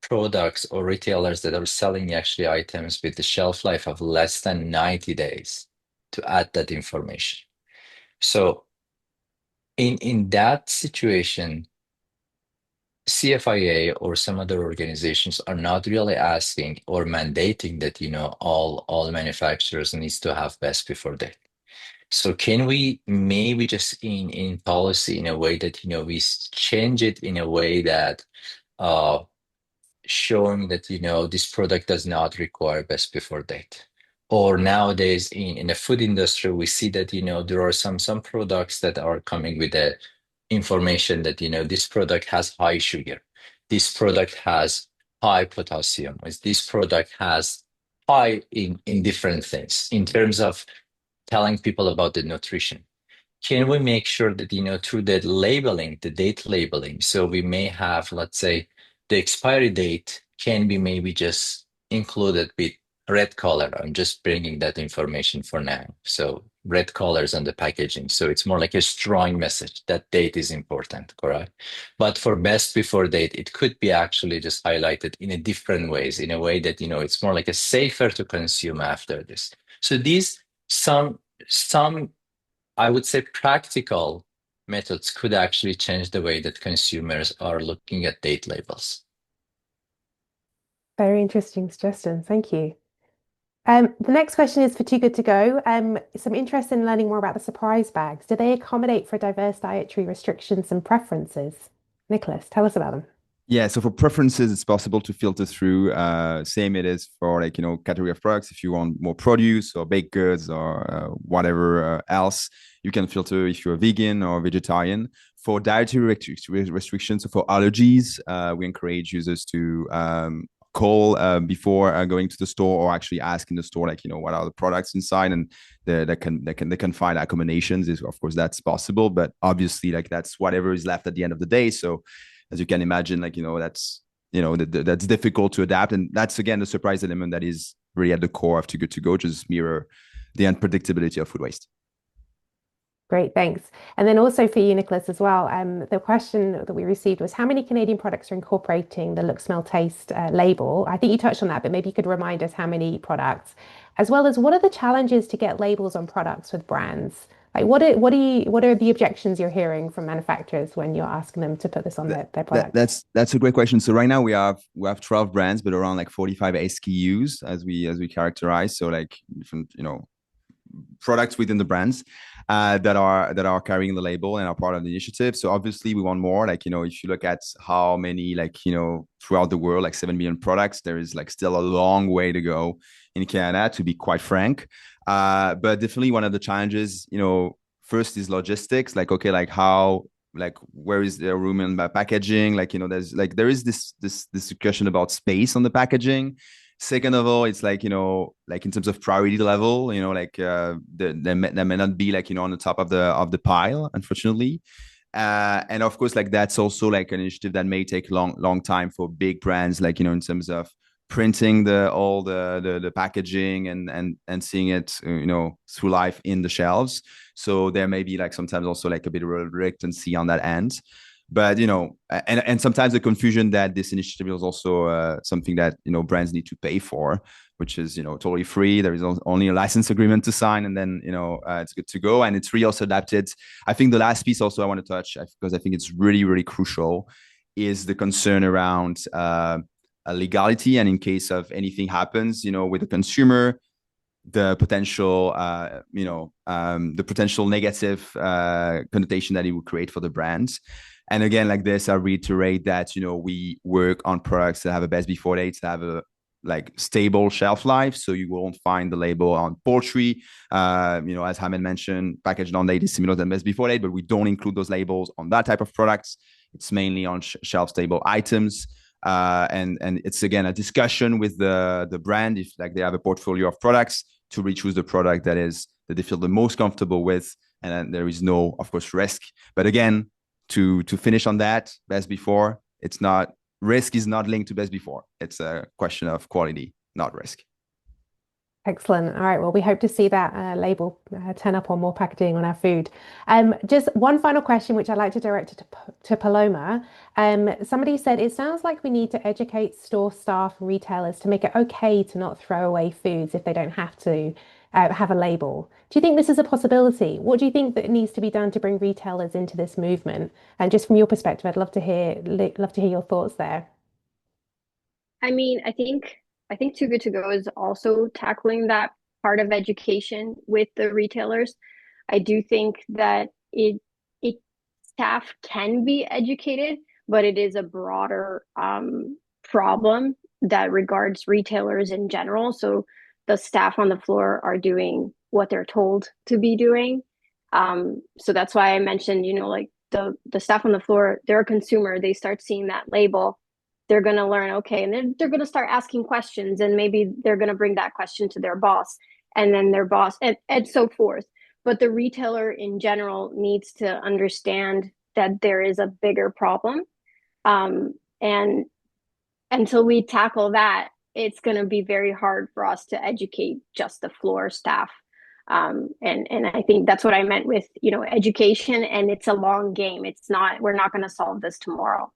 Speaker 3: products or retailers that are selling actually items with the shelf life of less than 90 days to add that information. So in that situation, CFIA or some other organizations are not really asking or mandating that all manufacturers needs to have best before date. So can we maybe just in policy in a way that we change it in a way that showing that this product does not require best before date. Or nowadays in the food industry, we see that there are some products that are coming with the information that this product has high sugar, this product has high potassium, this product has high in different things in terms of telling people about the nutrition. Can we make sure that, through the labeling, the date labeling, so we may have, let's say, the expiry date can be maybe just included with red color. I'm just bringing that information for now. So red colors on the packaging. So it's more like a strong message that date is important, correct? But for best before date, it could be actually just highlighted in a different ways, in a way that, it's more like a safer to consume after this. So these some I would say practical methods could actually change the way that consumers are looking at date labels.
Speaker 1: Very interesting suggestion. Thank you. The next question is for Too Good to Go. Some interest in learning more about the surprise bags. Do they accommodate for diverse dietary restrictions and preferences? Nicholas, tell us about them.
Speaker 2: Yeah, so for preferences, it's possible to filter through. Same it is for category of products. If you want more produce or baked goods or whatever else, you can filter if you're vegan or vegetarian. For dietary restrictions, so for allergies, we encourage users to call before going to the store or actually ask in the store, what are the products inside, and they can find accommodations. Of course, that's possible, but obviously, that's whatever is left at the end of the day. So as you can imagine, that's difficult to adapt. And that's, again, the surprise element that is really at the core of Too Good To Go, just mirror the unpredictability of food waste.
Speaker 1: Great, thanks. And then also for you, Nicholas, as well, the question that we received was how many Canadian products are incorporating the look, smell, taste label? I think you touched on that, but maybe you could remind us how many products, as well as what are the challenges to get labels on products with brands? What are the objections you're hearing from manufacturers when you're asking them to put this on their products?
Speaker 2: That's a great question. So right now we have 12 brands, but around 45 SKUs as we characterize. So different products within the brands that are carrying the label and are part of the initiative. So obviously we want more. If you look at how many throughout the world, 7 million products, there is still a long way to go in Canada, to be quite frank. But definitely one of the challenges, first is logistics. How, where is there room in my packaging? There is this discussion about space on the packaging. Second of all, it's in terms of priority level, there may not be on the top of the pile, unfortunately. And of course, that's also an initiative that may take long time for big brands, in terms of printing all the packaging and seeing it through life in the shelves. So there may be sometimes also a bit of reluctancy on that end. But and sometimes the confusion that this initiative is also something that brands need to pay for, which is totally free. There is only a license agreement to sign, and then it's good to go. And it's really also adapted. I think the last piece also I want to touch, because I think it's really, really crucial, is the concern around legality, and in case of anything happens with the consumer, the potential, the potential negative connotation that it would create for the brands. And again, like this, I reiterate that, we work on products that have a best before date, that have a stable shelf life. So you won't find the label on poultry. As Hamed mentioned, packaged on date is similar than best before date, but we don't include those labels on that type of products. It's mainly on shelf stable items. And it's again a discussion with the brand if they have a portfolio of products to re-choose the product that they feel the most comfortable with, and then there is no, of course, risk. But again, to finish on that, best before, it's not, risk is not linked to best before. It's a question of quality, not risk.
Speaker 1: Excellent. All right. Well, we hope to see that label turn up on more packaging on our food. Just one final question, which I'd like to direct to Paloma. Somebody said, it sounds like we need to educate store staff and retailers to make it okay to not throw away foods if they don't have to have a label. Do you think this is a possibility? What do you think that needs to be done to bring retailers into this movement? And just from your perspective, I'd love to hear your thoughts there.
Speaker 4: I mean, I think Too Good To Go is also tackling that part of education with the retailers. I do think that it staff can be educated, but it is a broader problem that regards retailers in general. So the staff on the floor are doing what they're told to be doing. So that's why I mentioned, the staff on the floor, they're a consumer. They start seeing that label, they're going to learn, okay, and they're going to start asking questions, and maybe they're going to bring that question to their boss, and then their boss, and so forth. But the retailer in general needs to understand that there is a bigger problem. And until we tackle that, it's going to be very hard for us to educate just the floor staff. And I think that's what I meant with, education, and it's a long game. We're not going to solve this tomorrow.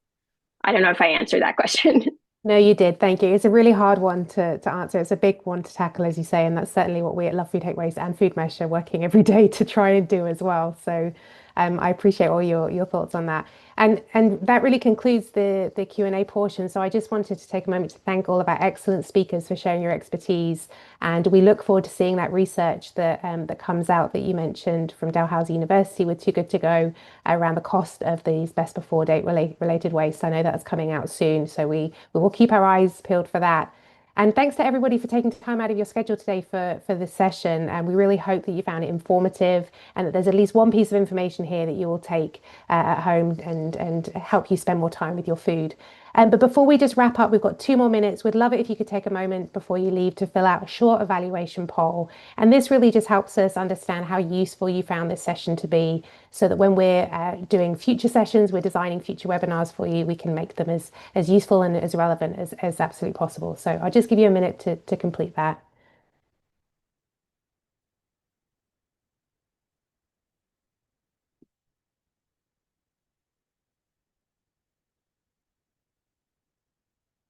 Speaker 4: I don't know if I answered that question.
Speaker 1: No, you did. Thank you. It's a really hard one to answer. It's a big one to tackle, as you say, and that's certainly what we at Love Food Hate Waste and Food Mesh are working every day to try and do as well. So I appreciate all your thoughts on that. And that really concludes the Q&A portion. So I just wanted to take a moment to thank all of our excellent speakers for sharing your expertise. And we look forward to seeing that research that comes out that you mentioned from Dalhousie University with Too Good To Go around the cost of these best before date related waste. I know that's coming out soon. So we will keep our eyes peeled for that. And thanks to everybody for taking time out of your schedule today for this session. And we really hope that you found it informative and that there's at least one piece of information here that you will take at home and help you spend more time with your food. But before we just wrap up, we've got 2 more minutes. We'd love it if you could take a moment before you leave to fill out a short evaluation poll. And this really just helps us understand how useful you found this session to be, so that when we're doing future sessions, we're designing future webinars for you, we can make them as useful and as relevant as absolutely possible. So I'll just give you a minute to complete that.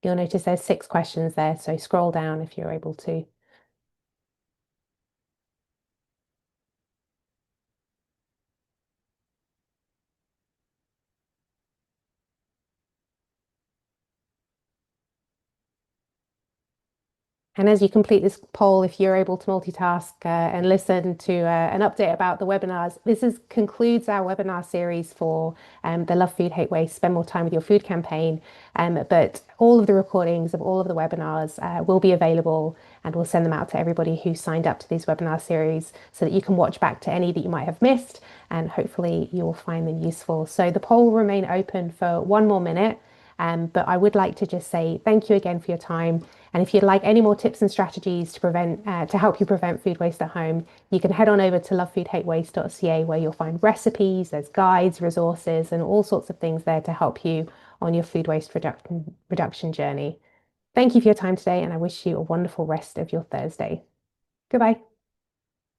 Speaker 1: You'll notice there's 6 questions there, so scroll down if you're able to. And as you complete this poll, if you're able to multitask and listen to an update about the webinars, this concludes our webinar series for the Love Food Hate Waste Spend More Time with Your Food campaign. But all of the recordings of all of the webinars will be available, and we'll send them out to everybody who signed up to these webinar series so that you can watch back to any that you might have missed, and hopefully you'll find them useful. So the poll will remain open for 1 more minute. But I would like to just say thank you again for your time. And if you'd like any more tips and strategies to help you prevent food waste at home, you can head on over to lovefoodhatewaste.ca, where you'll find recipes, there's guides, resources, and all sorts of things there to help you on your food waste reduction journey. Thank you for your time today, and I wish you a wonderful rest of your Thursday. Goodbye.